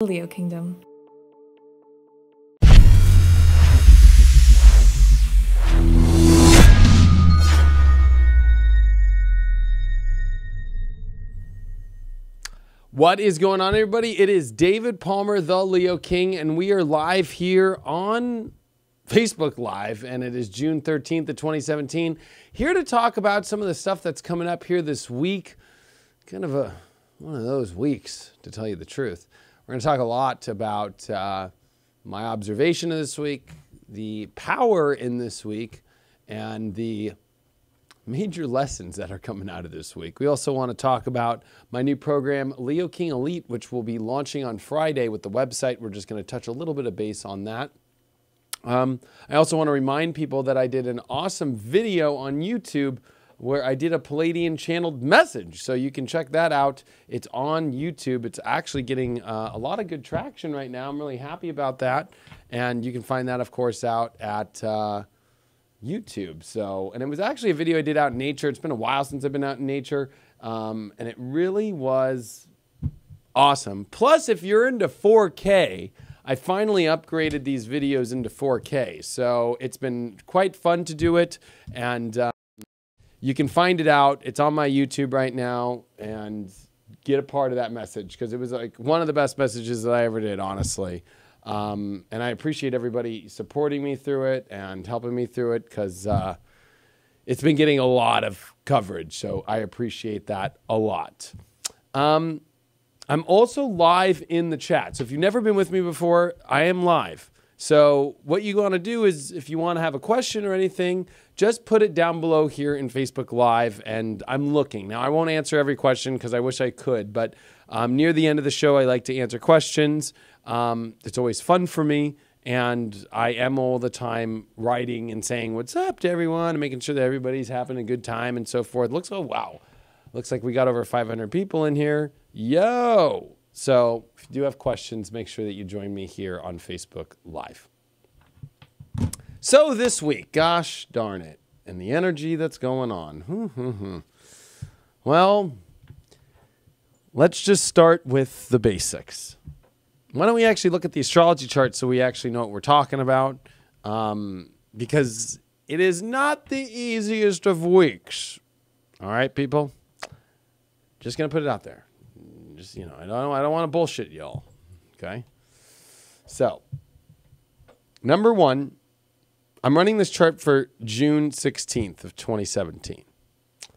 Leo Kingdom. What is going on, everybody? It is David Palmer, the Leo King, and we are live here on Facebook Live, and it is June 13th of 2017. Here to talk about some of the stuff that's coming up here this week. Kind of one of those weeks, to tell you the truth. We're going to talk a lot about my observation of this week, the power in this week, and the major lessons that are coming out of this week. We also want to talk about my new program, Leo King Elite, which will be launching on Friday with the website. We're just going to touch a little bit of base on that. I also want to remind people that I did an awesome video on YouTube where I did a Palladian channeled message. So you can check that out. It's on YouTube. It's actually getting a lot of good traction right now. I'm really happy about that. And you can find that, of course, out at YouTube. So, and it was actually a video I did out in nature. It's been a while since I've been out in nature. And it really was awesome. Plus, if you're into 4K, I finally upgraded these videos into 4K. So it's been quite fun to do it. And you can find it out. It's on my YouTube right now, and get a part of that message, because it was like one of the best messages that I ever did, honestly. And I appreciate everybody supporting me through it and helping me through it, because it's been getting a lot of coverage. So I appreciate that a lot. I'm also live in the chat. So if you've never been with me before, I am live. So what you want to do is, if you want to have a question or anything, just put it down below here in Facebook Live, and I'm looking. Now, I won't answer every question because I wish I could, but near the end of the show, I like to answer questions. It's always fun for me, and I am all the time writing and saying what's up to everyone and making sure that everybody's having a good time and so forth. Oh, wow. Looks like we got over 500 people in here. Yo! So if you do have questions, make sure that you join me here on Facebook Live. So this week, gosh darn it, and the energy that's going on. Well, let's just start with the basics. Why don't we actually look at the astrology chart so we actually know what we're talking about? Because it is not the easiest of weeks. All right, people? Just going to put it out there. Just, you know, I don't want to bullshit y'all. Okay? So, number one, I'm running this chart for June 16th of 2017.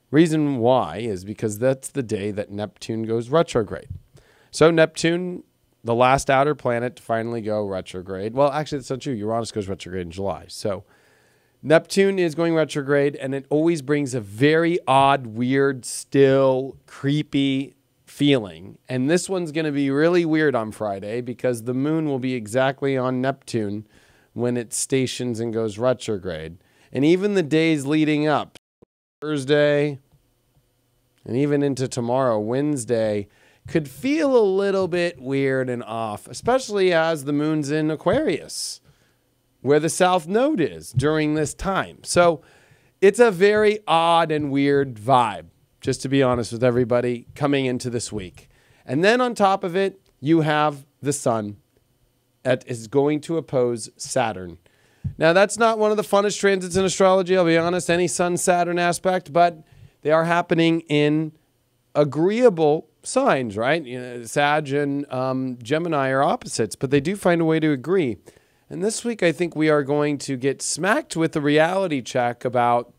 Reason why is because that's the day that Neptune goes retrograde. So Neptune, the last outer planet to finally go retrograde. Well, actually, that's not true. Uranus goes retrograde in July. So Neptune is going retrograde, and it always brings a very odd, weird, still, creepy feeling. And this one's going to be really weird on Friday, because the moon will be exactly on Neptune when it stations and goes retrograde. And even the days leading up, Thursday, and even into tomorrow, Wednesday, could feel a little bit weird and off, especially as the moon's in Aquarius, where the South Node is during this time. So it's a very odd and weird vibe, just to be honest with everybody, coming into this week. And then on top of it, you have the sun that is going to oppose Saturn. Now, that's not one of the funnest transits in astrology, I'll be honest, any Sun-Saturn aspect, but they are happening in agreeable signs, right? You know, Sag and Gemini are opposites, but they do find a way to agree. And this week, I think we are going to get smacked with a reality check about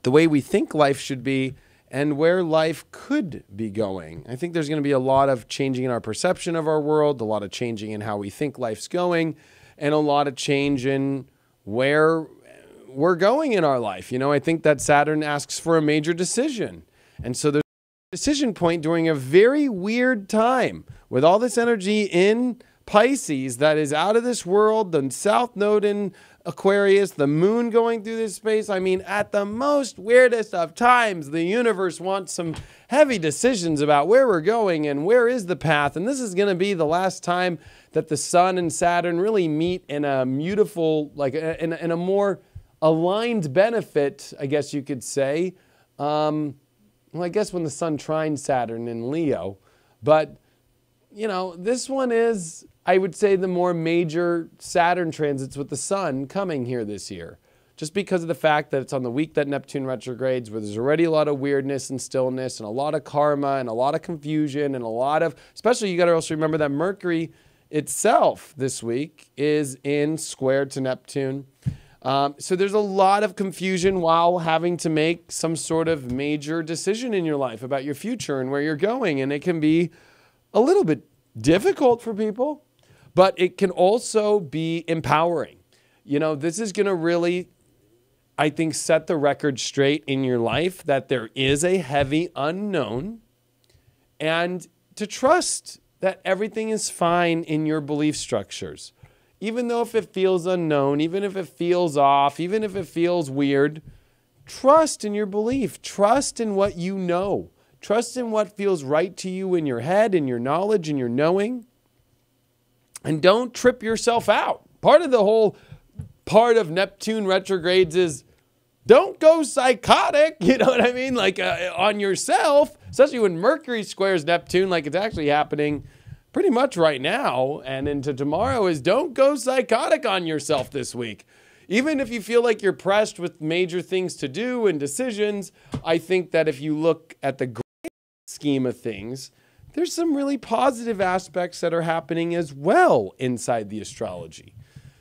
the way we think life should be and where life could be going. I think there's going to be a lot of changing in our perception of our world, a lot of changing in how we think life's going, and a lot of change in where we're going in our life. You know, I think that Saturn asks for a major decision. And so there's a decision point during a very weird time with all this energy in Pisces that is out of this world, the South Node in Aquarius, the moon going through this space. I mean, at the most weirdest of times, the universe wants some heavy decisions about where we're going and where is the path. And this is going to be the last time that the sun and Saturn really meet in a mutable, like in a more aligned benefit, I guess you could say. Well, I guess when the sun trines Saturn in Leo, but you know, this one is, I would say, the more major Saturn transits with the sun coming here this year. Just because of the fact that it's on the week that Neptune retrogrades, where there's already a lot of weirdness and stillness and a lot of karma and a lot of confusion and a lot of, especially you got to also remember that Mercury itself this week is in square to Neptune. So there's a lot of confusion while having to make some sort of major decision in your life about your future and where you're going. And it can be a little bit difficult for people, but it can also be empowering. You know, this is going to really, I think, set the record straight in your life that there is a heavy unknown, and to trust that everything is fine in your belief structures. Even though if it feels unknown, even if it feels off, even if it feels weird, trust in your belief. Trust in what you know. Trust in what feels right to you in your head, in your knowledge, in your knowing. And don't trip yourself out. Part of the whole part of Neptune retrogrades is don't go psychotic, you know what I mean? Like on yourself, especially when Mercury squares Neptune, like it's actually happening pretty much right now and into tomorrow, is don't go psychotic on yourself this week. Even if you feel like you're pressed with major things to do and decisions, I think that if you look at the grand scheme of things, there's some really positive aspects that are happening as well inside the astrology.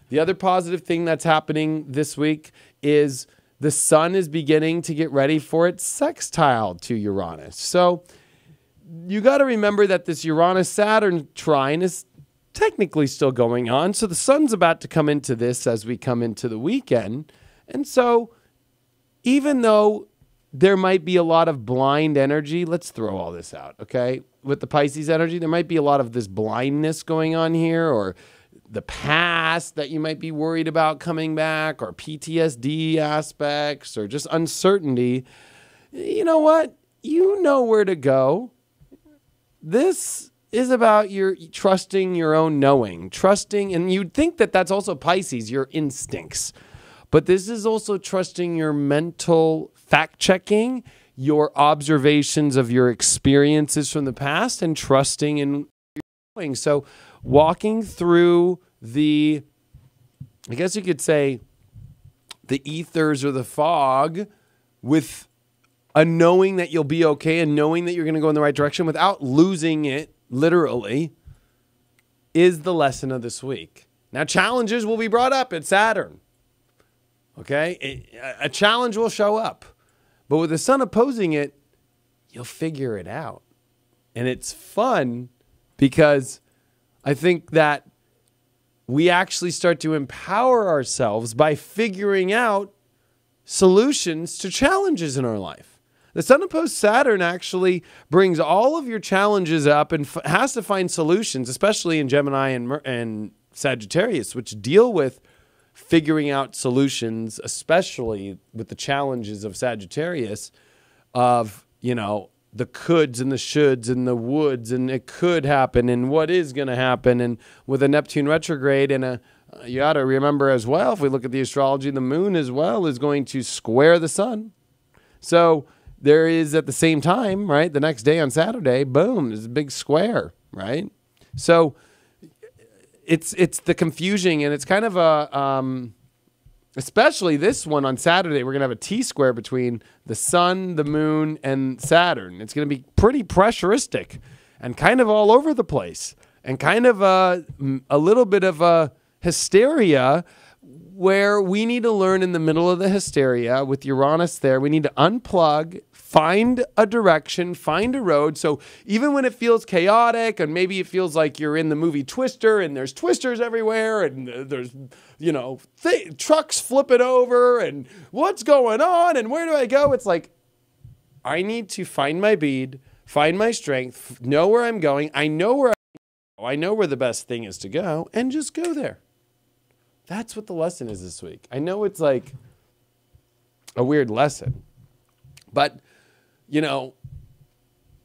The other positive thing that's happening this week is the sun is beginning to get ready for its sextile to Uranus. So you got to remember that this Uranus-Saturn trine is technically still going on. So the sun's about to come into this as we come into the weekend. And so even though there might be a lot of blind energy, let's throw all this out, okay? With the Pisces energy, there might be a lot of this blindness going on here, or the past that you might be worried about coming back, or PTSD aspects, or just uncertainty. You know what? You know where to go. This is about your trusting your own knowing, trusting, and you'd think that that's also Pisces, your instincts. But this is also trusting your mental fact-checking, your observations of your experiences from the past, and trusting in your knowing. So walking through the, I guess you could say, the ethers or the fog with a knowing that you'll be okay and knowing that you're going to go in the right direction without losing it, literally, is the lesson of this week. Now, challenges will be brought up at Saturn. Okay? A challenge will show up. But with the sun opposing it, you'll figure it out. And it's fun because I think that we actually start to empower ourselves by figuring out solutions to challenges in our life. The sun opposed Saturn actually brings all of your challenges up and has to find solutions, especially in Gemini and Sagittarius, which deal with figuring out solutions, especially with the challenges of Sagittarius, of, you know, the coulds and the shoulds and the woulds, and it could happen and what is going to happen. And with a Neptune retrograde and you got to remember as well, if we look at the astrology, the moon as well is going to square the sun. So there is at the same time, right, the next day on Saturday, boom, there's a big square, right? So it's the confusion, and it's kind of a, especially this one on Saturday, we're going to have a T-square between the sun, the moon, and Saturn. It's going to be pretty pressuristic and kind of all over the place, and kind of a little bit of a hysteria where we need to learn in the middle of the hysteria with Uranus there. We need to unplug, find a direction, find a road. So even when it feels chaotic and maybe it feels like you're in the movie Twister and there's twisters everywhere and there's, you know, trucks flipping over and what's going on and where do I go? It's like, I need to find my bead, find my strength, know where I'm going. I know where the best thing is to go, and just go there. That's what the lesson is this week. I know it's like a weird lesson, but, you know,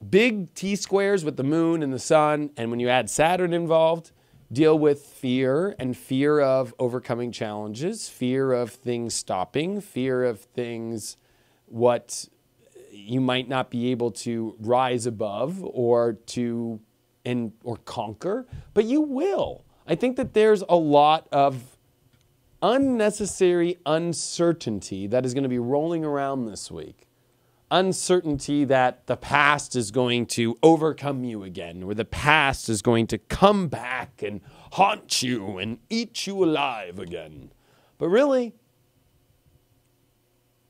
big T-squares with the moon and the sun, and when you add Saturn involved, deal with fear and fear of overcoming challenges, fear of things stopping, fear of things what you might not be able to rise above or to or conquer, but you will. I think that there's a lot of unnecessary uncertainty that is going to be rolling around this week. Uncertainty that the past is going to overcome you again, or the past is going to come back and haunt you and eat you alive again. But really,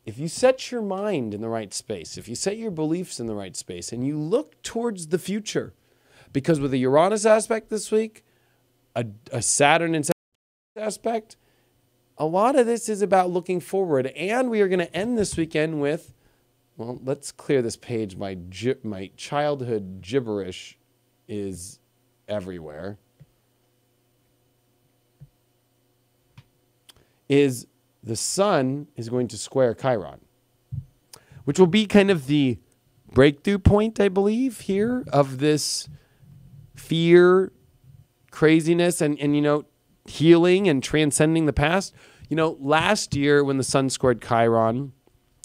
if you set your mind in the right space, if you set your beliefs in the right space, and you look towards the future, because with a Uranus aspect this week, a Saturn and aspect, a lot of this is about looking forward. And we are going to end this weekend with, well, let's clear this page. My childhood gibberish is everywhere. Is the sun is going to square Chiron, which will be kind of the breakthrough point, I believe, here of this fear, craziness, and healing and transcending the past. Last year when the sun squared Chiron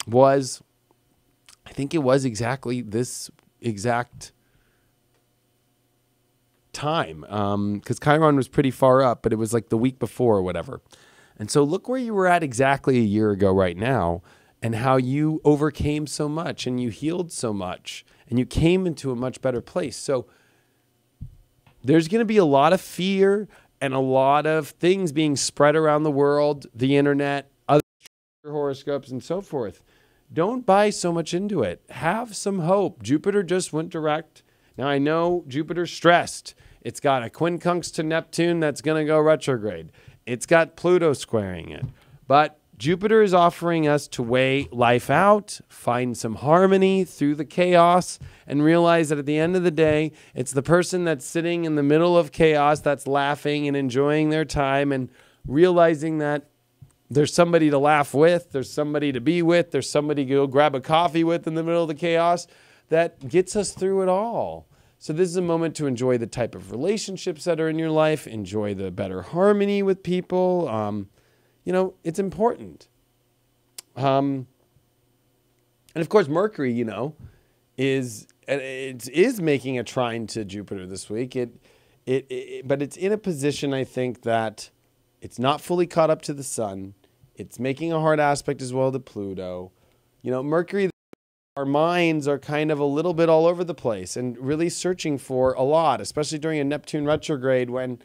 was, I think it was exactly this exact time, because Chiron was pretty far up, but it was like the week before or whatever. And so look where you were at exactly a year ago right now, and how you overcame so much and you healed so much and you came into a much better place. So there's going to be a lot of fear and a lot of things being spread around the world, the internet, other horoscopes, and so forth. Don't buy so much into it. Have some hope. Jupiter just went direct. Now, I know Jupiter's stressed. It's got a quincunx to Neptune that's going to go retrograde. It's got Pluto squaring it. But Jupiter is offering us to weigh life out, find some harmony through the chaos, and realize that at the end of the day, it's the person that's sitting in the middle of chaos that's laughing and enjoying their time and realizing that there's somebody to laugh with, there's somebody to be with, there's somebody to go grab a coffee with in the middle of the chaos that gets us through it all. So this is a moment to enjoy the type of relationships that are in your life, enjoy the better harmony with people. It's important. And of course, Mercury, is making a trine to Jupiter this week. But it's in a position, I think, that it's not fully caught up to the sun. It's making a hard aspect as well to Pluto. Mercury, our minds are kind of a little bit all over the place and really searching for a lot, especially during a Neptune retrograde when,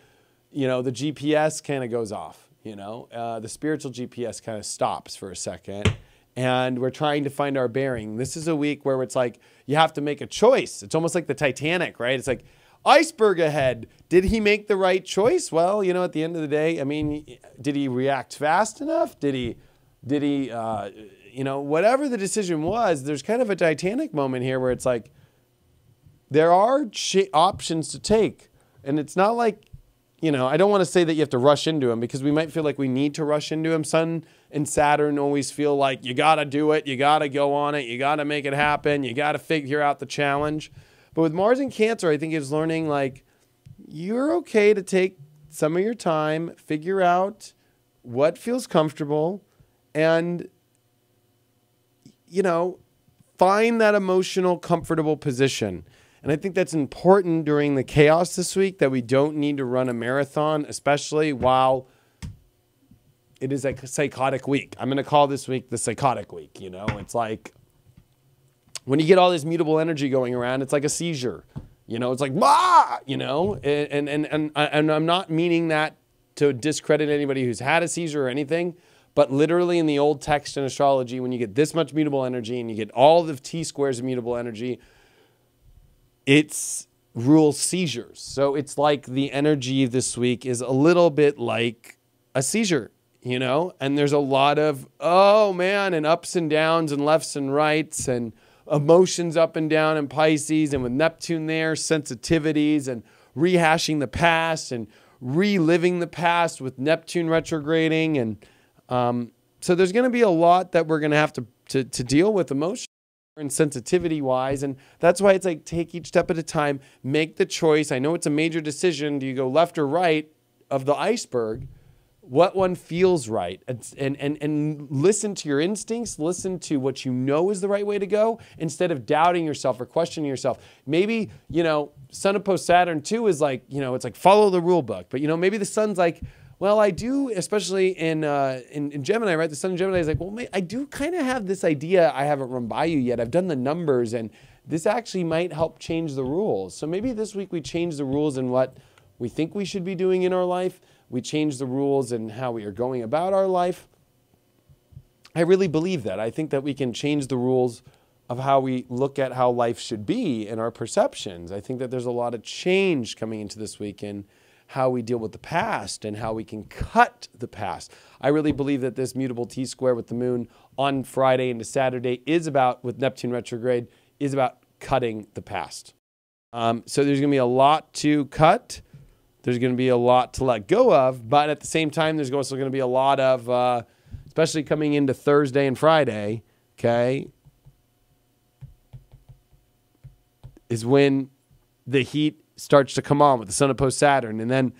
the GPS kind of goes off. The spiritual GPS kind of stops for a second, and we're trying to find our bearing. This is a week where it's like you have to make a choice. It's almost like the Titanic, right? It's like iceberg ahead. Did he make the right choice? Well, at the end of the day, did he react fast enough? Did he, whatever the decision was, there's kind of a Titanic moment here where it's like there are options to take, and it's not like, I don't want to say that you have to rush into them because we might feel like we need to rush into them. Sun and Saturn always feel like you got to do it. You got to go on it. You got to make it happen. You got to figure out the challenge. But with Mars in Cancer, I think it's learning like you're okay to take some of your time, figure out what feels comfortable, and, find that emotional, comfortable position. And I think that's important during the chaos this week, that we don't need to run a marathon, especially while it is a psychotic week. I'm going to call this week the psychotic week. It's like when you get all this mutable energy going around, it's like a seizure. It's like, bah! And I'm not meaning that to discredit anybody who's had a seizure or anything, but literally in the old text in astrology, when you get this much mutable energy and you get all the T-squares of mutable energy, it's rules seizures. So it's like the energy this week is a little bit like a seizure, and there's a lot of, oh man, and ups and downs and lefts and rights and emotions up and down in Pisces, and with Neptune there, sensitivities and rehashing the past and reliving the past with Neptune retrograding. And so there's going to be a lot that we're going to have to deal with emotionally and sensitivity wise. And that's why it's like, take each step at a time, make the choice. I know it's a major decision. Do you go left or right of the iceberg? what one feels right, and listen to your instincts, listen to what you know is the right way to go, instead of doubting yourself or questioning yourself. Maybe, Sun opposed Saturn too is like, it's like follow the rule book. But, maybe the Sun's like, well, I do, especially in Gemini, right? The Sun in Gemini is like, well, I do kind of have this idea I haven't run by you yet. I've done the numbers, and this actually might help change the rules. So maybe this week we change the rules in what we think we should be doing in our life. We change the rules in how we are going about our life. I really believe that. I think that we can change the rules of how we look at how life should be and our perceptions. I think that there's a lot of change coming into this week in how we deal with the past and how we can cut the past. I really believe that this mutable T square with the moon on Friday into Saturday is about, with Neptune retrograde, is about cutting the past. So there's going to be a lot to cut. There's going to be a lot to let go of, but at the same time, there's also going to be a lot of, especially coming into Thursday and Friday, okay, is when the heat starts to come on with the Sun opposed Saturn, and then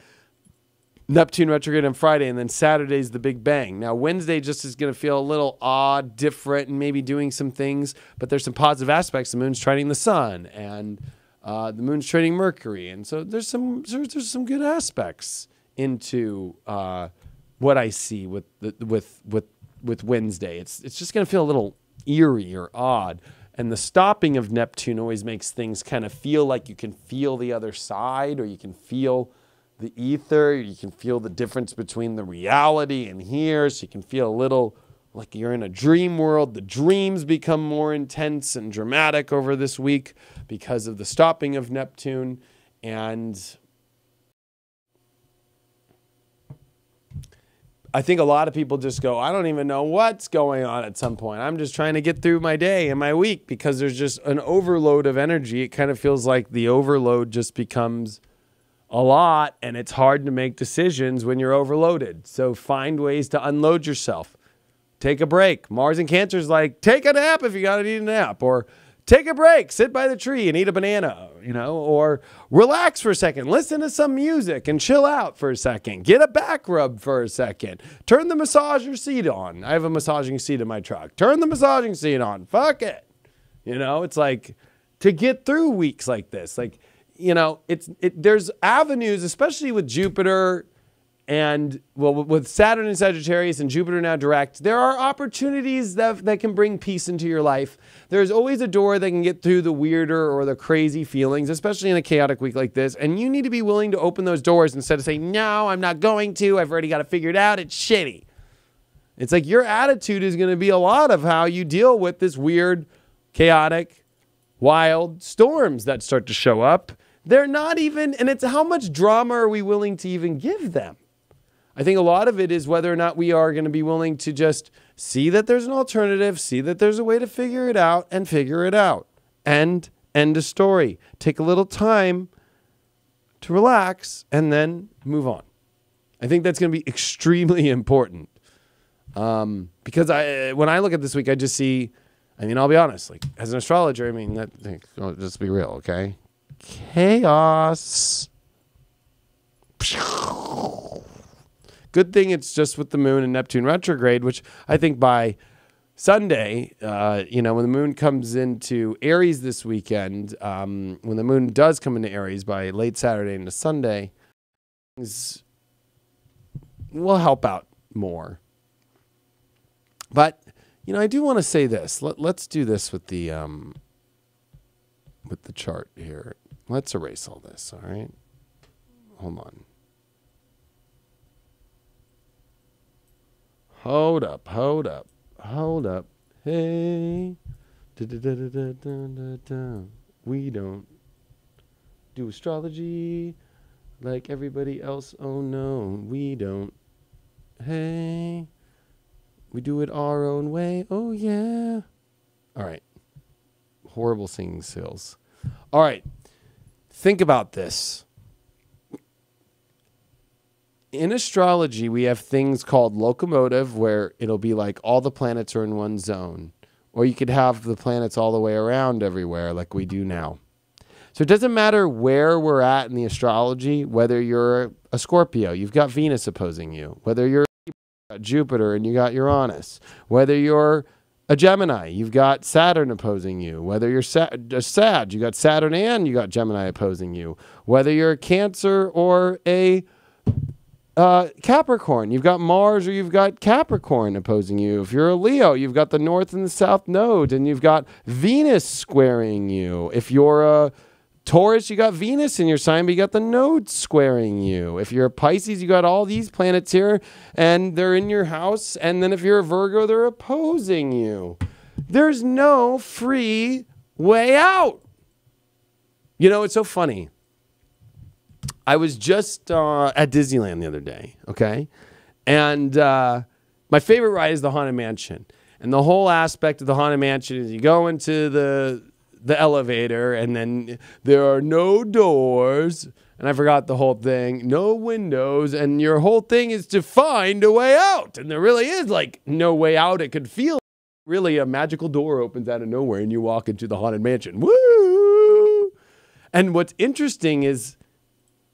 Neptune retrograde on Friday, and then Saturday's the big bang. Now, Wednesday just is going to feel a little odd, different, and maybe doing some things, but there's some positive aspects. The moon's trining the sun, and the moon's trining Mercury, and so there's some good aspects into what I see with Wednesday. It's just going to feel a little eerie or odd, and the stopping of Neptune always makes things kind of feel like you can feel the other side, or you can feel the ether, you can feel the difference between the reality and here, so you can feel a little like you're in a dream world. The dreams become more intense and dramatic over this week because of the stopping of Neptune. And I think a lot of people just go, I don't even know what's going on at some point. I'm just trying to get through my day and my week, because there's just an overload of energy. It kind of feels like the overload just becomes a lot, and it's hard to make decisions when you're overloaded. So find ways to unload yourself. Take a break. Mars in Cancer is like, take a nap if you got to need a nap, or take a break, sit by the tree and eat a banana, or relax for a second, listen to some music and chill out for a second, get a back rub for a second, turn the massager seat on. I have a massaging seat in my truck. Turn the massaging seat on. Fuck it. It's like, to get through weeks like this, like, there's avenues, especially with Jupiter and, with Saturn and Sagittarius and Jupiter now direct, there are opportunities that can bring peace into your life. There's always a door that can get through the weirder or the crazy feelings, especially in a chaotic week like this. And you need to be willing to open those doors instead of saying, no, I'm not going to. I've already got it figured out. It's shitty. It's like your attitude is going to be a lot of how you deal with this weird, chaotic, wild storms that start to show up. They're not even, and it's how much drama are we willing to even give them? I think a lot of it is whether or not we are going to be willing to just see that there's an alternative, see that there's a way to figure it out, and figure it out. End of story. Take a little time to relax and then move on. I think that's going to be extremely important. Because when I look at this week, I just see, I'll be honest, like as an astrologer, just be real, okay? Chaos. Good thing it's just with the moon and Neptune retrograde, which I think by Sunday, when the moon comes into Aries this weekend, when the moon does come into Aries by late Saturday into Sunday, things will help out more. But, I do want to say this. Let's do this with the chart here. Let's erase all this, all right? Hold on. Hold up. Hey. We don't do astrology like everybody else. Oh, no, we don't. Hey. We do it our own way. Oh, yeah. All right. Horrible singing skills. All right. Think about this. In astrology, we have things called locomotive, where it'll be like all the planets are in one zone. Or you could have the planets all the way around everywhere like we do now. So it doesn't matter where we're at in the astrology, whether you're a Scorpio, you've got Venus opposing you, whether you're Jupiter and you got Uranus, whether you're a Gemini, you've got Saturn opposing you, whether you're a Sag, you got Saturn and you got Gemini opposing you, whether you're a Cancer or a Capricorn, you've got Mars or you've got Capricorn opposing you. If you're a Leo, you've got the North and the South nodes, and you've got Venus squaring you. If you're a Taurus, you got Venus in your sign, but you got the nodes squaring you. If you're a Pisces, you got all these planets here, and they're in your house. And then if you're a Virgo, they're opposing you. There's no free way out. You know, it's so funny. I was just at Disneyland the other day, okay? And my favorite ride is the Haunted Mansion. And the whole aspect of the Haunted Mansion is you go into the elevator, and then there are no doors, and I forgot the whole thing, no windows, and your whole thing is to find a way out. And there really is like no way out. It could feel really a magical door opens out of nowhere and you walk into the Haunted Mansion. Woo! And what's interesting is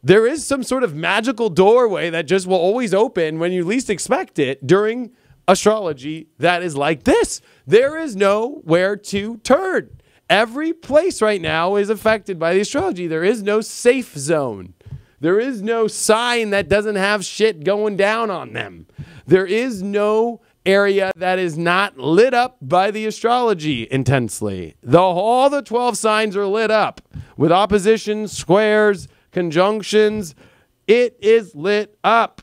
there is some sort of magical doorway that just will always open when you least expect it during astrology that is like this. There is nowhere to turn. Every place right now is affected by the astrology. There is no safe zone. There is no sign that doesn't have shit going down on them. There is no area that is not lit up by the astrology intensely. All the 12 signs are lit up with oppositions, squares, conjunctions. It is lit up.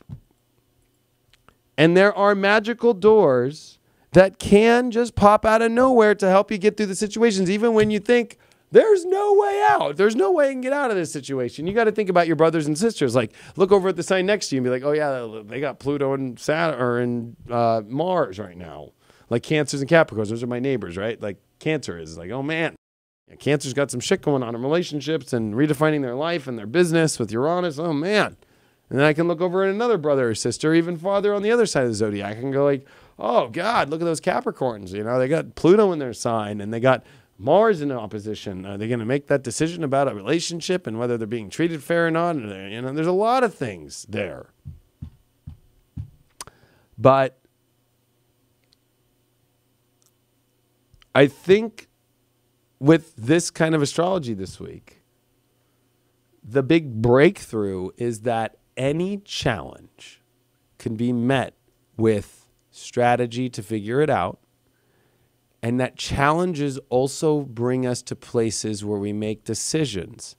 And there are magical doors that can just pop out of nowhere to help you get through the situations, even when you think there's no way out. There's no way I can get out of this situation. You got to think about your brothers and sisters. Like, look over at the sign next to you and be like, oh, yeah, they got Pluto and Saturn and Mars right now. Like Cancers and Capricorns. Those are my neighbors, right? Like Cancer is like, oh, man. Yeah, Cancer's got some shit going on in relationships and redefining their life and their business with Uranus. Oh, man. And then I can look over at another brother or sister, even farther on the other side of the zodiac, and go like, oh, God, look at those Capricorns. You know, they got Pluto in their sign, and they got Mars in opposition. Are they going to make that decision about a relationship and whether they're being treated fair or not? You know, there's a lot of things there. But I think with this kind of astrology this week, the big breakthrough is that any challenge can be met with strategy to figure it out. And that challenges also bring us to places where we make decisions.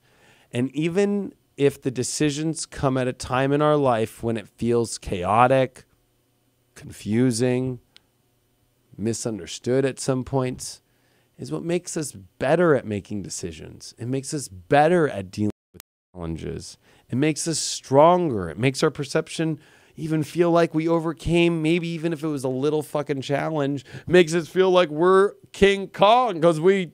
And even if the decisions come at a time in our life when it feels chaotic, confusing, misunderstood at some points, is what makes us better at making decisions. It makes us better at dealing with challenges. It makes us stronger. It makes our perception even feel like we overcame, maybe even if it was a little fucking challenge, makes us feel like we're King Kong because we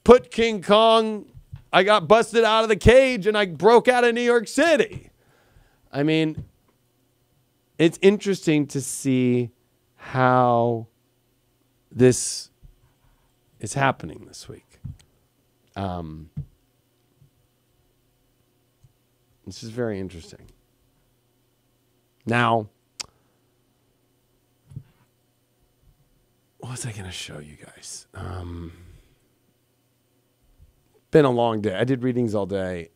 put King Kong, I got busted out of the cage and I broke out of New York City. I mean, it's interesting to see how this is happening this week. This is very interesting. Now, what was I going to show you guys? Been a long day. I did readings all day,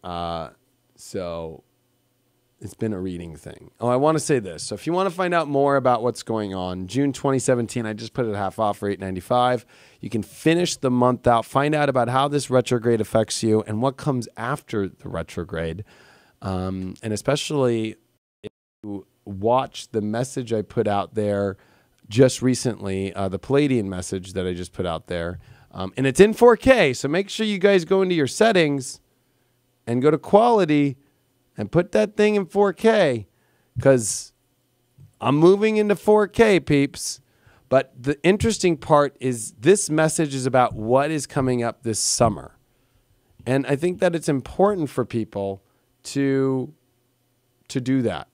so it's been a reading thing. Oh, I want to say this. So if you want to find out more about what's going on, June 2017, I just put it half off for $8.95. You can finish the month out, find out about how this retrograde affects you and what comes after the retrograde. And especially if you watch the message I put out there just recently, the Palladian message that I just put out there. And it's in 4K, so make sure you guys go into your settings and go to quality and put that thing in 4K because I'm moving into 4K, peeps. But the interesting part is this message is about what is coming up this summer. And I think that it's important for people to do that,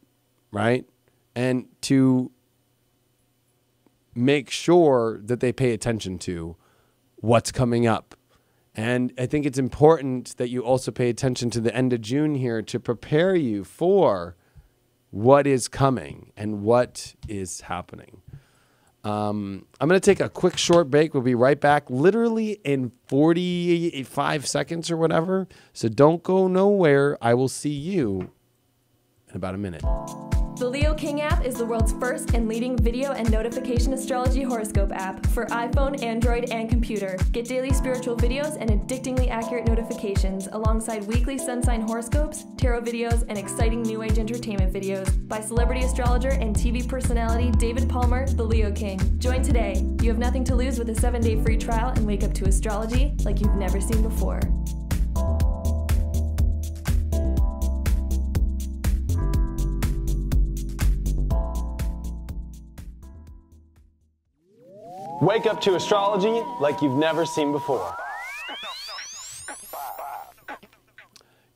right? And to make sure that they pay attention to what's coming up And I think it's important that you also pay attention to the end of June here to prepare you for what is coming and what is happening. I'm going to take a quick short break. We'll be right back literally in 45 seconds or whatever. So don't go nowhere. I will see you in about a minute. The Leo King app is the world's first and leading video and notification astrology horoscope app for iPhone, Android, and computer. Get daily spiritual videos and addictingly accurate notifications alongside weekly sun sign horoscopes, tarot videos, and exciting new age entertainment videos by celebrity astrologer and TV personality David Palmer, the Leo King. Join today. You have nothing to lose with a 7-day free trial and wake up to astrology like you've never seen before. Wake up to astrology like you've never seen before.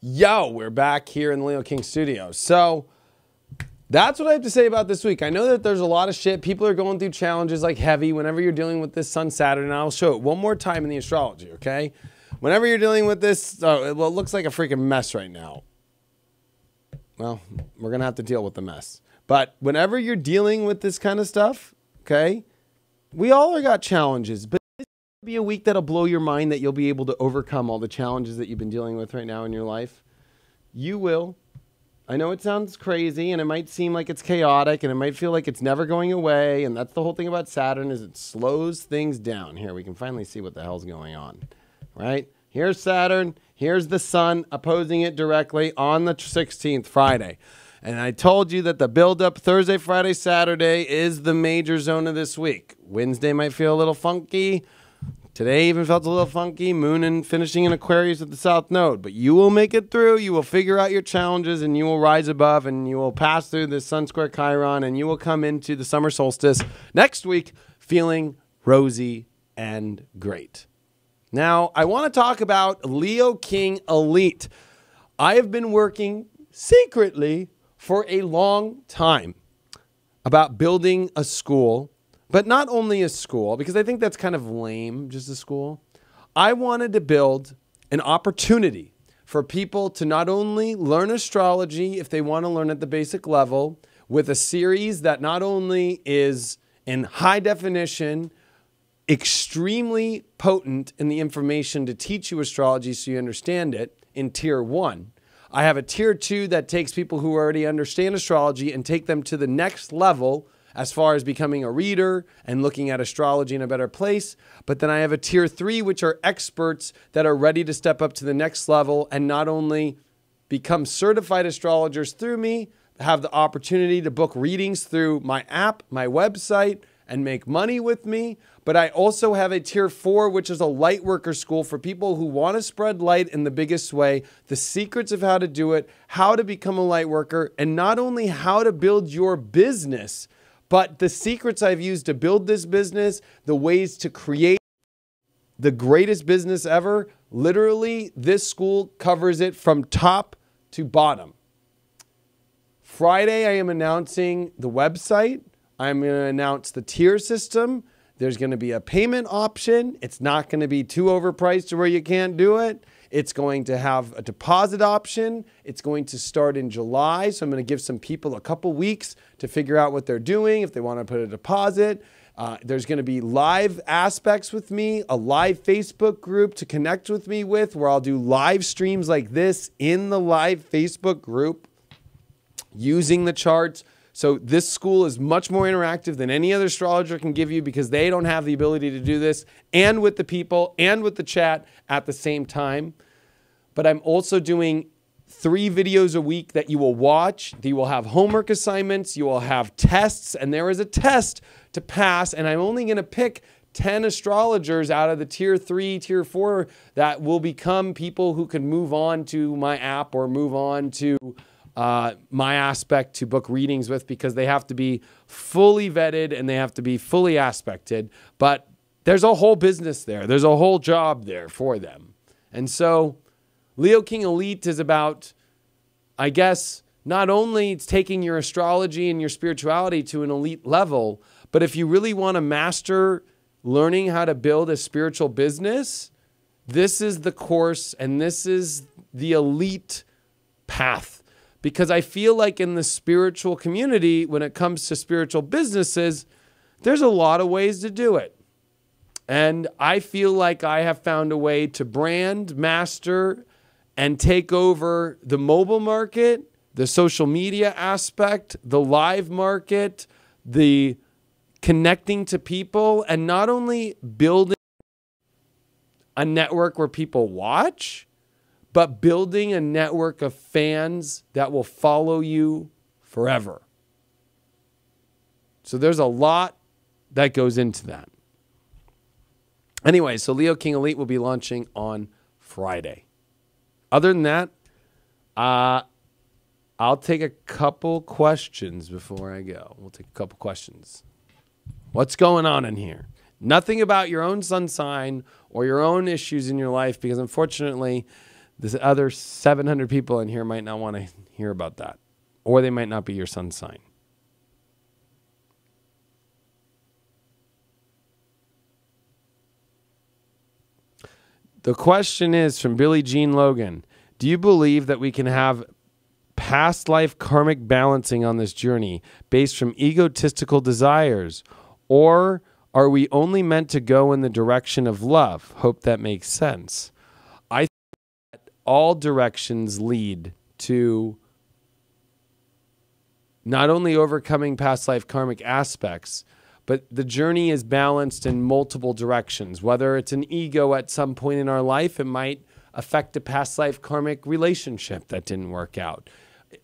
Yo, we're back here in the Leo King studio. So that's what I have to say about this week. I know that there's a lot of shit. People are going through challenges like heavy whenever you're dealing with this Sun Saturn. And I'll show it one more time in the astrology, okay? Whenever you're dealing with this, well, it looks like a freaking mess right now. Well, we're going to have to deal with the mess. But whenever you're dealing with this kind of stuff, okay, we all are got challenges, but this will be a week that'll blow your mind that you'll be able to overcome all the challenges that you've been dealing with right now in your life. You will. I know it sounds crazy and it might seem like it's chaotic and it might feel like it's never going away. And that's the whole thing about Saturn is it slows things down. Here, we can finally see what the hell's going on, right? Here's Saturn. Here's the sun opposing it directly on the 16th, Friday. And I told you that the build-up Thursday, Friday, Saturday is the major zone of this week. Wednesday might feel a little funky. Today even felt a little funky. Moon and finishing in Aquarius at the South Node. But you will make it through. You will figure out your challenges and you will rise above and you will pass through the Sun Square Chiron and you will come into the summer solstice next week feeling rosy and great. Now, I want to talk about Leo King Elite. I have been working secretly for a long time about building a school, but not only a school, because I think that's kind of lame, just a school. I wanted to build an opportunity for people to not only learn astrology if they want to learn at the basic level, with a series that not only is in high definition, extremely potent in the information to teach you astrology so you understand it in tier 1. I have a tier 2 that takes people who already understand astrology and take them to the next level as far as becoming a reader and looking at astrology in a better place. But then I have a tier 3, which are experts that are ready to step up to the next level and not only become certified astrologers through me, have the opportunity to book readings through my app, my website, and make money with me. But I also have a tier 4, which is a light worker school for people who want to spread light in the biggest way, the secrets of how to do it, how to become a light worker, and not only how to build your business, but the secrets I've used to build this business, the ways to create the greatest business ever. Literally, this school covers it from top to bottom. Friday, I am announcing the website. I'm going to announce the tier system. There's going to be a payment option. It's not going to be too overpriced to where you can't do it. It's going to have a deposit option. It's going to start in July. So I'm going to give some people a couple weeks to figure out what they're doing if they want to put a deposit. There's going to be live aspects with me, a live Facebook group to connect with me with, where I'll do live streams like this in the live Facebook group using the charts. So this school is much more interactive than any other astrologer can give you because they don't have the ability to do this and with the people and with the chat at the same time. But I'm also doing 3 videos a week that you will watch. You will have homework assignments. You will have tests. And there is a test to pass. And I'm only going to pick 10 astrologers out of the tier 3, tier 4 that will become people who can move on to my app or move on to my aspect to book readings with, because they have to be fully vetted and they have to be fully aspected. But there's a whole business there. There's a whole job there for them. And so Leo King Elite is about, I guess, not only it's taking your astrology and your spirituality to an elite level, but if you really want to master learning how to build a spiritual business, this is the course and this is the elite path. Because I feel like in the spiritual community, when it comes to spiritual businesses, there's a lot of ways to do it. And I feel like I have found a way to brand, master, and take over the mobile market, the social media aspect, the live market, the connecting to people, and not only building a network where people watch, but building a network of fans that will follow you forever. So there's a lot that goes into that. Anyway, so Leo King Elite will be launching on Friday. Other than that, I'll take a couple questions before I go. We'll take a couple questions. What's going on in here? Nothing about your own sun sign or your own issues in your life, because unfortunately, the other 700 people in here might not want to hear about that, or they might not be your sun sign. The question is from Billie Jean Logan. Do you believe that we can have past life karmic balancing on this journey based from egotistical desires? Or are we only meant to go in the direction of love? Hope that makes sense. I think that all directions lead to not only overcoming past life karmic aspects, but the journey is balanced in multiple directions. Whether it's an ego at some point in our life, it might affect a past life karmic relationship that didn't work out.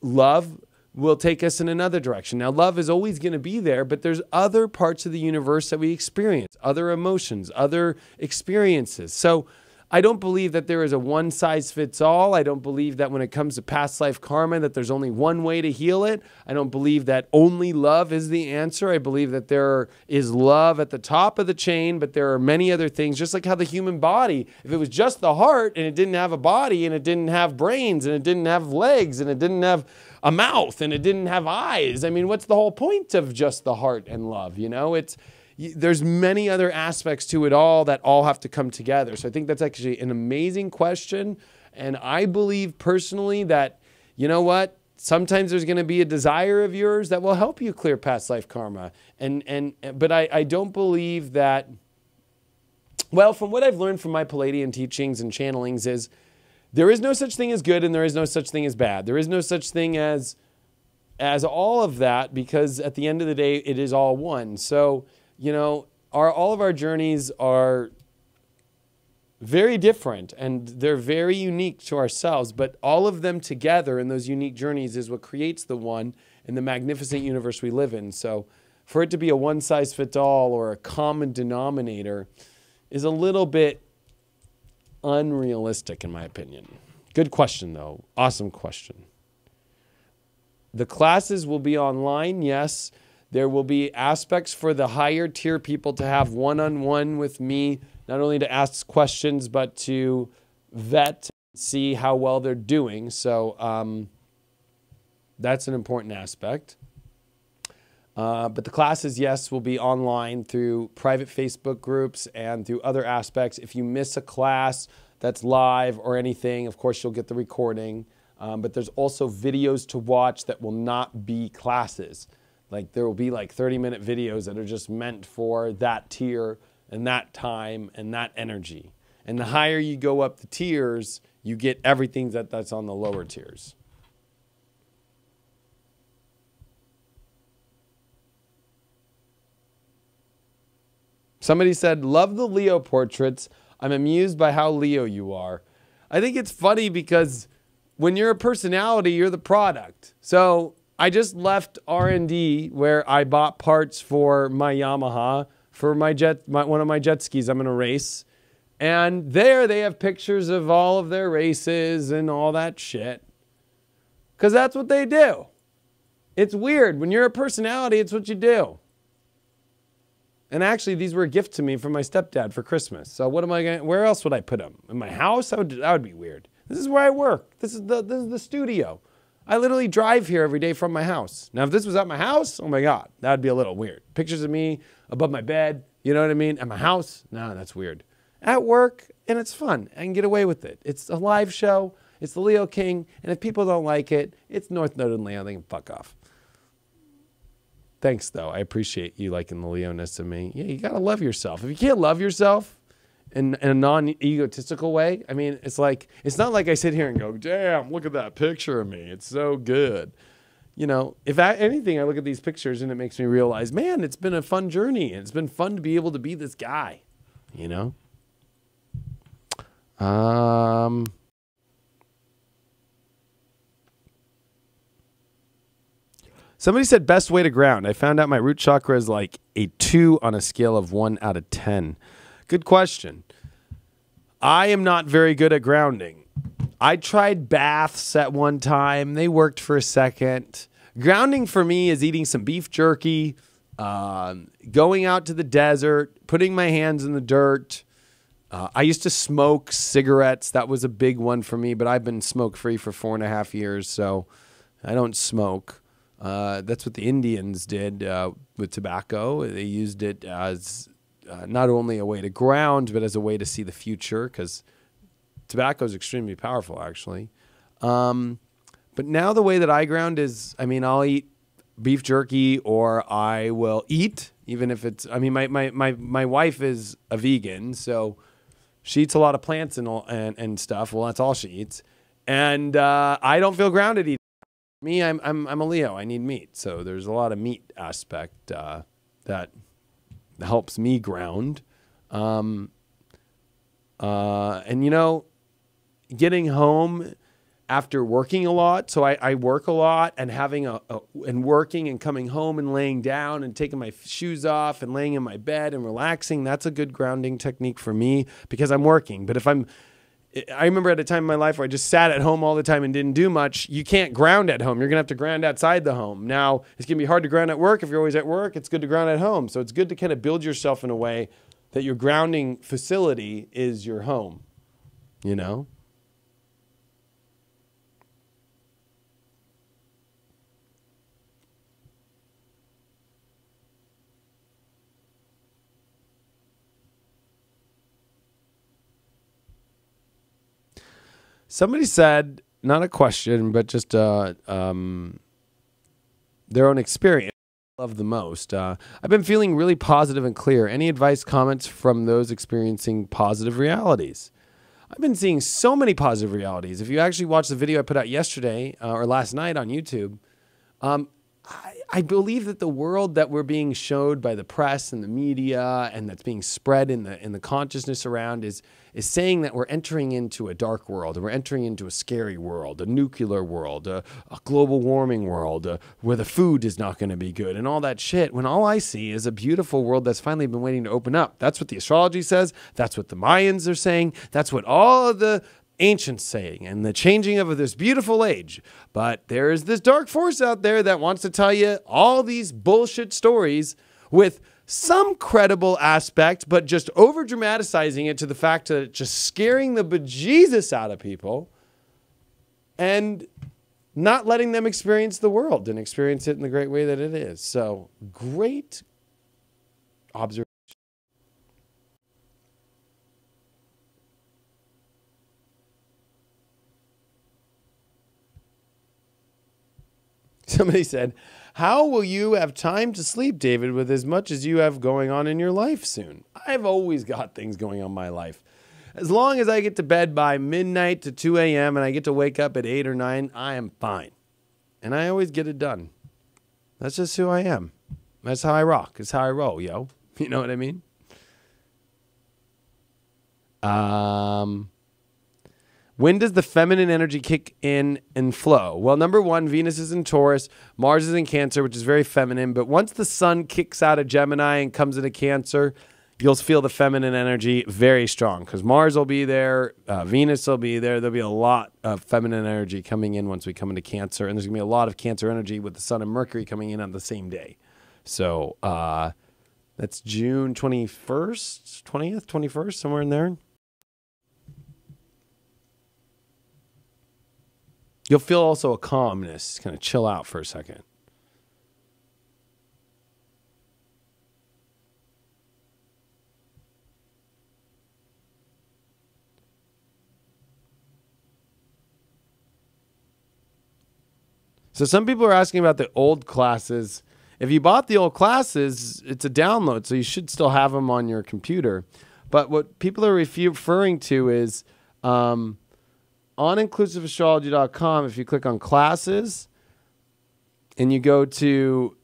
Love will take us in another direction. Now, love is always going to be there, but there's other parts of the universe that we experience, other emotions, other experiences. So I don't believe that there is a one size fits all. I don't believe that when it comes to past life karma, that there's only one way to heal it. I don't believe that only love is the answer. I believe that there is love at the top of the chain, but there are many other things, just like how the human body, if it was just the heart and it didn't have a body and it didn't have brains and it didn't have legs and it didn't have a mouth and it didn't have eyes. I mean, what's the whole point of just the heart and love? You know, there's many other aspects to it all that all have to come together. So I think that's actually an amazing question. And I believe personally that, you know what, sometimes there's going to be a desire of yours that will help you clear past life karma. But I don't believe that, well, from what I've learned from my Palladian teachings and channelings is there is no such thing as good and there is no such thing as bad. There is no such thing as all of that, because at the end of the day, it is all one. So, you know, all of our journeys are very different and they're very unique to ourselves, but all of them together in those unique journeys is what creates the one and the magnificent universe we live in. So for it to be a one size fits all or a common denominator is a little bit unrealistic in my opinion. Good question though. Awesome question. The classes will be online, yes. There will be aspects for the higher tier people to have one-on-one with me, not only to ask questions, but to vet, see how well they're doing. So that's an important aspect. But the classes, yes, will be online through private Facebook groups and through other aspects. If you miss a class that's live or anything, of course, you'll get the recording. But there's also videos to watch that will not be classes. Like there will be like 30-minute videos that are just meant for that tier and that time and that energy. And the higher you go up the tiers, you get everything that's on the lower tiers. Somebody said, love the Leo portraits. I'm amused by how Leo you are. I think it's funny because when you're a personality, you're the product. So I just left R&D where I bought parts for my Yamaha for one of my jet skis I'm going to race. And there they have pictures of all of their races and all that shit. Because that's what they do. It's weird. When you're a personality, it's what you do. And actually, these were a gift to me from my stepdad for Christmas. So what am I going? Where else would I put them? In my house? That would be weird. This is where I work. This is the studio. I literally drive here every day from my house. Now, if this was at my house, oh my God, that'd be a little weird. Pictures of me above my bed, you know what I mean? At my house? No, that's weird. at work, and it's fun. I can get away with it. It's a live show. It's the Leo King. And if people don't like it, it's North Node and Leo. They can fuck off. Thanks, though. I appreciate you liking the Leo-ness of me. Yeah, you got to love yourself. If you can't love yourself in a non-egotistical way, I mean, it's not like I sit here and go, damn, look at that picture of me. It's so good. You know, if anything, I look at these pictures and it makes me realize, man, it's been a fun journey. And it's been fun to be able to be this guy, you know? Somebody said best way to ground. I found out my root chakra is like a 2 on a scale of 1 out of 10. Good question. I am not very good at grounding. I tried baths at one time. They worked for a second. Grounding for me is eating some beef jerky, going out to the desert, putting my hands in the dirt. I used to smoke cigarettes. That was a big one for me, but I've been smoke-free for 4.5 years, so I don't smoke. That's what the Indians did with tobacco. They used it as not only a way to ground, but as a way to see the future, because tobacco is extremely powerful, actually. But now the way that I ground is, I mean, I'll eat beef jerky, or I will eat, even if it's, I mean, my wife is a vegan, so she eats a lot of plants and stuff. Well, that's all she eats. And I don't feel grounded eating. Me, I'm a Leo. I need meat. So there's a lot of meat aspect that helps me ground. And, you know, getting home after working a lot. So I work a lot, and having and working and coming home and laying down and taking my shoes off and laying in my bed and relaxing. That's a good grounding technique for me because I'm working. But if I remember at a time in my life where I just sat at home all the time and didn't do much. You can't ground at home. You're going to have to ground outside the home. Now, it's going to be hard to ground at work. If you're always at work, it's good to ground at home. So it's good to kind of build yourself in a way that your grounding facility is your home, you know? Somebody said, not a question, but just their own experience. I love the most. I've been feeling really positive and clear. Any advice, comments from those experiencing positive realities? I've been seeing so many positive realities. If you actually watched the video I put out yesterday or last night on YouTube, I believe that the world that we're being showed by the press and the media, and that's being spread in the consciousness around, is saying that we're entering into a dark world, and we're entering into a scary world, a nuclear world, a global warming world, where the food is not going to be good, and all that shit, when all I see is a beautiful world that's finally been waiting to open up. That's what the astrology says. That's what the Mayans are saying. That's what all of the ancients saying, and the changing of this beautiful age. But there is this dark force out there that wants to tell you all these bullshit stories with some credible aspect, but just over dramatizing it to the fact that it's just scaring the bejesus out of people and not letting them experience the world and experience it in the great way that it is. So great observation. Somebody said, how will you have time to sleep, David, with as much as you have going on in your life soon? I've always got things going on in my life. As long as I get to bed by midnight to 2 a.m. and I get to wake up at 8 or 9, I am fine. And I always get it done. That's just who I am. That's how I rock. It's how I roll, yo. You know what I mean? When does the feminine energy kick in and flow? Well, number one, Venus is in Taurus, Mars is in Cancer, which is very feminine. But once the sun kicks out of Gemini and comes into Cancer, you'll feel the feminine energy very strong because Mars will be there, Venus will be there. There'll be a lot of feminine energy coming in once we come into Cancer. And there's going to be a lot of Cancer energy with the sun and Mercury coming in on the same day. So that's June 21st, 20th, 21st, somewhere in there. You'll feel also a calmness, kind of chill out for a second. So some people are asking about the old classes. If you bought the old classes, it's a download, so you should still have them on your computer. But what people are referring to is on inclusiveastrology.com, if you click on classes and you go to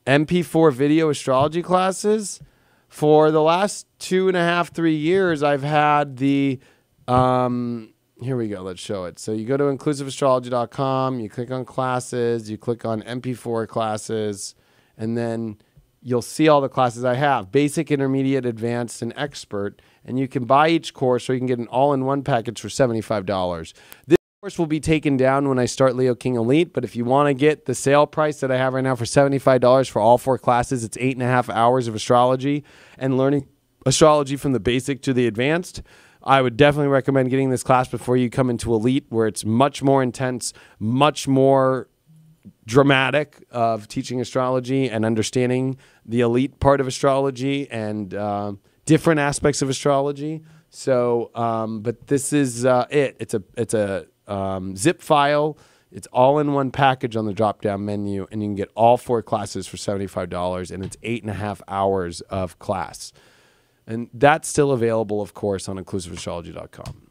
MP4 video astrology classes, for the last 2.5, 3 years, I've had the, here we go, let's show it. So you go to inclusiveastrology.com, you click on classes, you click on MP4 classes, and then you'll see all the classes I have, basic, intermediate, advanced, and expert. And you can buy each course, or you can get an all-in-one package for $75. This course will be taken down when I start Leo King Elite, but if you want to get the sale price that I have right now for $75 for all 4 classes, it's 8.5 hours of astrology and learning astrology from the basic to the advanced. I would definitely recommend getting this class before you come into Elite, where it's much more intense, much more dramatic of teaching astrology and understanding the elite part of astrology and different aspects of astrology. So, but this is it. It's a zip file. It's all in one package on the drop-down menu, and you can get all 4 classes for $75, and it's 8.5 hours of class. And that's still available, of course, on inclusiveastrology.com.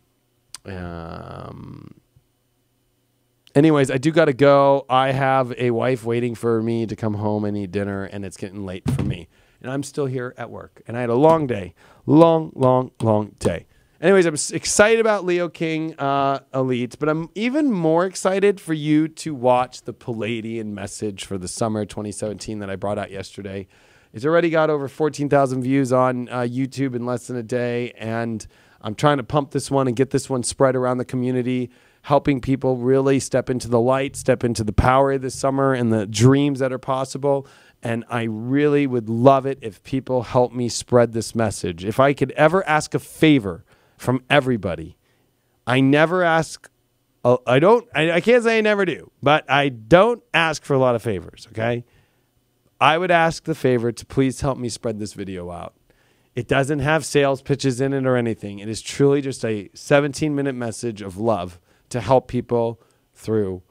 Anyways, I do got to go. I have a wife waiting for me to come home and eat dinner, and it's getting late for me. And I'm still here at work. And I had a long day. Long day. Anyways, I'm excited about Leo King Elite, but I'm even more excited for you to watch the Palladian message for the summer 2017 that I brought out yesterday. It's already got over 14,000 views on YouTube in less than a day, and I'm trying to pump this one and get this one spread around the community, helping people really step into the light, step into the power of this summer and the dreams that are possible. And I really would love it if people help me spread this message. If I could ever ask a favor from everybody, I never ask, I can't say I never do, but I don't ask for a lot of favors, okay? I would ask the favor to please help me spread this video out. It doesn't have sales pitches in it or anything. It is truly just a 17-minute message of love to help people through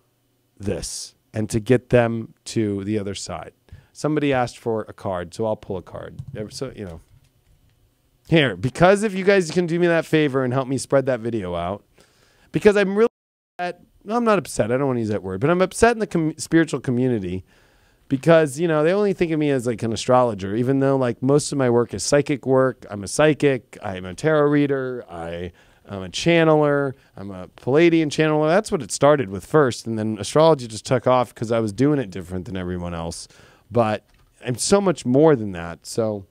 this and to get them to the other side. Somebody asked for a card, so I'll pull a card. So, you know, here, because if you guys can do me that favor and help me spread that video out, because I'm really upset. No, I'm not upset. I don't want to use that word, but I'm upset in the spiritual community because, you know, they only think of me as like an astrologer, even though like most of my work is psychic work. I'm a psychic. I'm a tarot reader. I'm a channeler. I'm a Palladian channeler. That's what it started with first. And then astrology just took off because I was doing it different than everyone else. But I'm so much more than that. So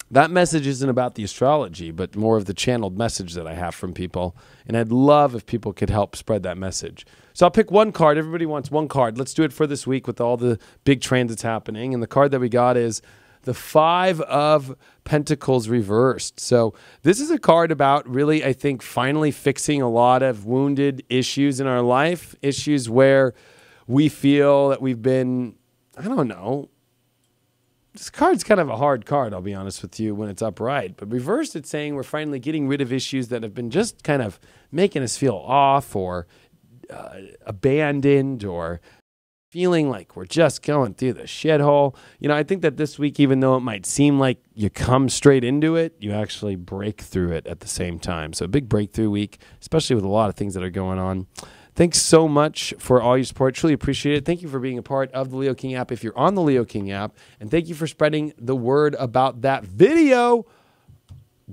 that message isn't about the astrology, but more of the channeled message that I have from people. And I'd love if people could help spread that message. So I'll pick one card. Everybody wants one card. Let's do it for this week with all the big transits happening. And the card that we got is the 5 of Pentacles reversed. So this is a card about really, I think, finally fixing a lot of wounded issues in our life, issues where we feel that we've been, I don't know. This card's kind of a hard card, I'll be honest with you, when it's upright. But reversed, it's saying we're finally getting rid of issues that have been just kind of making us feel off or abandoned or feeling like we're just going through the shithole. You know, I think that this week, even though it might seem like you come straight into it, you actually break through it at the same time. So a big breakthrough week, especially with a lot of things that are going on. Thanks so much for all your support. Truly appreciate it. Thank you for being a part of the Leo King app if you're on the Leo King app. And thank you for spreading the word about that video.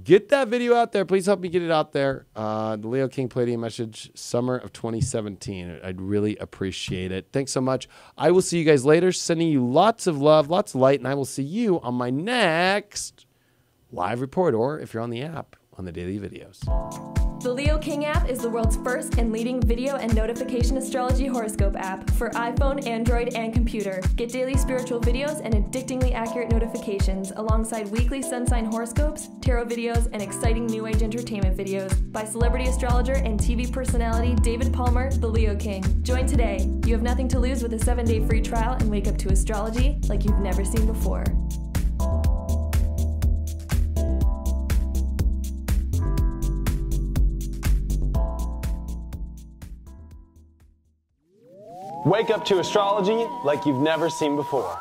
Get that video out there. Please help me get it out there. The Leo King Palladian message, summer of 2017. I'd really appreciate it. Thanks so much. I will see you guys later. Sending you lots of love, lots of light. And I will see you on my next live report, or if you're on the app, on the daily videos. The Leo King app is the world's first and leading video and notification astrology horoscope app for iPhone, Android, and computer. Get daily spiritual videos and addictingly accurate notifications alongside weekly sun sign horoscopes, tarot videos, and exciting new age entertainment videos by celebrity astrologer and TV personality David Palmer, the Leo King. Join today. You have nothing to lose with a 7-day free trial and wake up to astrology like you've never seen before. Wake up to astrology like you've never seen before.